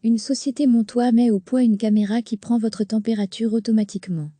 Une société Montois met au point une caméra qui prend votre température automatiquement.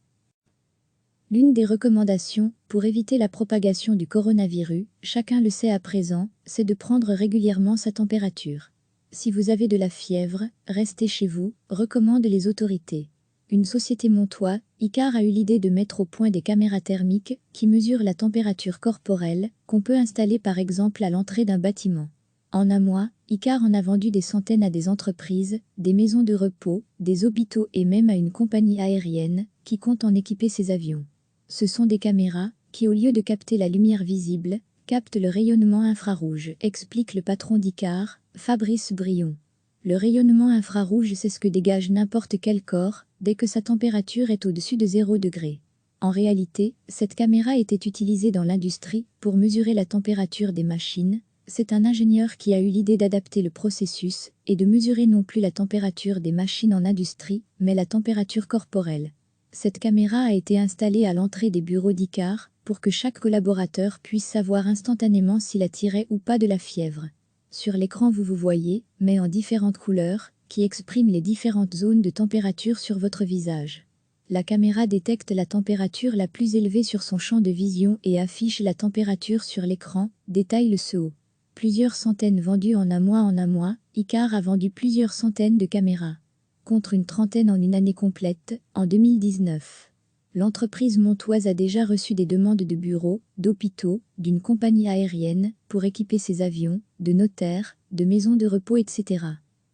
L'une des recommandations, pour éviter la propagation du coronavirus, chacun le sait à présent, c'est de prendre régulièrement sa température. Si vous avez de la fièvre, restez chez vous, recommandent les autorités. Une société Montois, Icar a eu l'idée de mettre au point des caméras thermiques qui mesurent la température corporelle, qu'on peut installer par exemple à l'entrée d'un bâtiment. En un mois, Icar en a vendu des centaines à des entreprises, des maisons de repos, des hôpitaux et même à une compagnie aérienne qui compte en équiper ses avions. Ce sont des caméras qui, au lieu de capter la lumière visible, captent le rayonnement infrarouge, explique le patron d'Icar, Fabrice Brion. Le rayonnement infrarouge, c'est ce que dégage n'importe quel corps dès que sa température est au-dessus de 0 degré. En réalité, cette caméra était utilisée dans l'industrie pour mesurer la température des machines. C'est un ingénieur qui a eu l'idée d'adapter le processus et de mesurer non plus la température des machines en industrie, mais la température corporelle. Cette caméra a été installée à l'entrée des bureaux d'Icar pour que chaque collaborateur puisse savoir instantanément s'il attirait ou pas de la fièvre. Sur l'écran vous voyez, mais en différentes couleurs, qui expriment les différentes zones de température sur votre visage. La caméra détecte la température la plus élevée sur son champ de vision et affiche la température sur l'écran, détaille le CEO. Plusieurs centaines vendues en un mois, Icar a vendu plusieurs centaines de caméras, contre une trentaine en une année complète, en 2019. L'entreprise montoise a déjà reçu des demandes de bureaux, d'hôpitaux, d'une compagnie aérienne, pour équiper ses avions, de notaires, de maisons de repos, etc.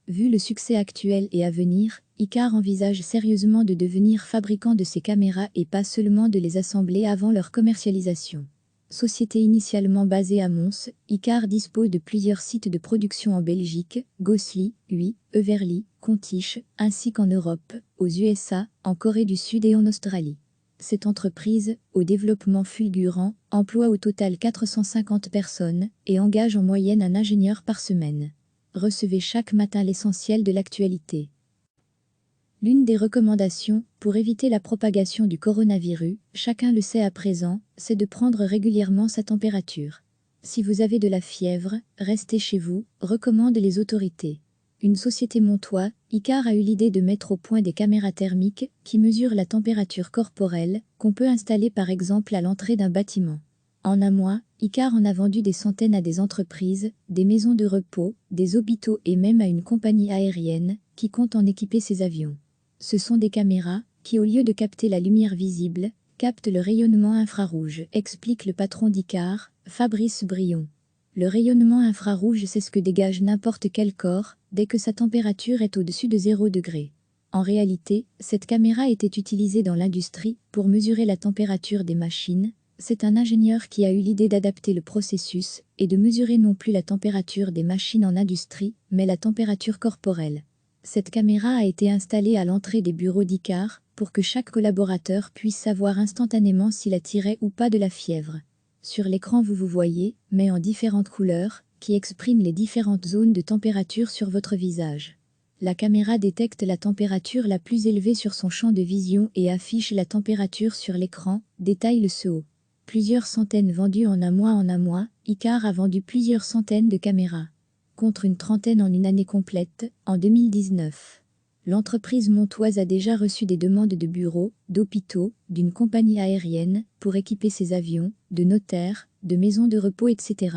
Vu le succès actuel et à venir, Icar envisage sérieusement de devenir fabricant de ces caméras et pas seulement de les assembler avant leur commercialisation. Société initialement basée à Mons, Icar dispose de plusieurs sites de production en Belgique, Gosselies, Huy, Heverlee, Contiche, ainsi qu'en Europe, aux USA, en Corée du Sud et en Australie. Cette entreprise, au développement fulgurant, emploie au total 450 personnes et engage en moyenne un ingénieur par semaine. Recevez chaque matin l'essentiel de l'actualité. L'une des recommandations, pour éviter la propagation du coronavirus, chacun le sait à présent, c'est de prendre régulièrement sa température. Si vous avez de la fièvre, restez chez vous, recommandent les autorités. Une société Montois, Icar a eu l'idée de mettre au point des caméras thermiques qui mesurent la température corporelle, qu'on peut installer par exemple à l'entrée d'un bâtiment. En un mois, Icar en a vendu des centaines à des entreprises, des maisons de repos, des hôpitaux et même à une compagnie aérienne qui compte en équiper ses avions. Ce sont des caméras qui, au lieu de capter la lumière visible, captent le rayonnement infrarouge, explique le patron d'Icar, Fabrice Brion. Le rayonnement infrarouge, c'est ce que dégage n'importe quel corps dès que sa température est au-dessus de 0 degré. En réalité, cette caméra était utilisée dans l'industrie pour mesurer la température des machines. C'est un ingénieur qui a eu l'idée d'adapter le processus et de mesurer non plus la température des machines en industrie, mais la température corporelle. Cette caméra a été installée à l'entrée des bureaux d'Icar pour que chaque collaborateur puisse savoir instantanément s'il attirait ou pas de la fièvre. Sur l'écran vous voyez, mais en différentes couleurs, qui expriment les différentes zones de température sur votre visage. La caméra détecte la température la plus élevée sur son champ de vision et affiche la température sur l'écran, détaille le CEO. Plusieurs centaines vendues en un mois, Icar a vendu plusieurs centaines de caméras, contre une trentaine en une année complète, en 2019. L'entreprise montoise a déjà reçu des demandes de bureaux, d'hôpitaux, d'une compagnie aérienne, pour équiper ses avions, de notaires, de maisons de repos, etc.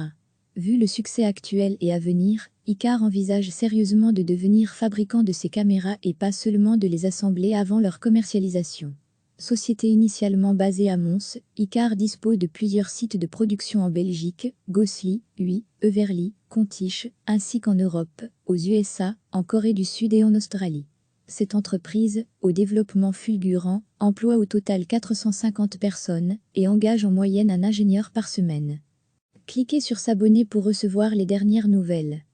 Vu le succès actuel et à venir, Icar envisage sérieusement de devenir fabricant de ces caméras et pas seulement de les assembler avant leur commercialisation. Société initialement basée à Mons, Icar dispose de plusieurs sites de production en Belgique, Gosselies, Huy, Heverlee, Contiche, ainsi qu'en Europe, aux USA, en Corée du Sud et en Australie. Cette entreprise, au développement fulgurant, emploie au total 450 personnes et engage en moyenne un ingénieur par semaine. Cliquez sur s'abonner pour recevoir les dernières nouvelles.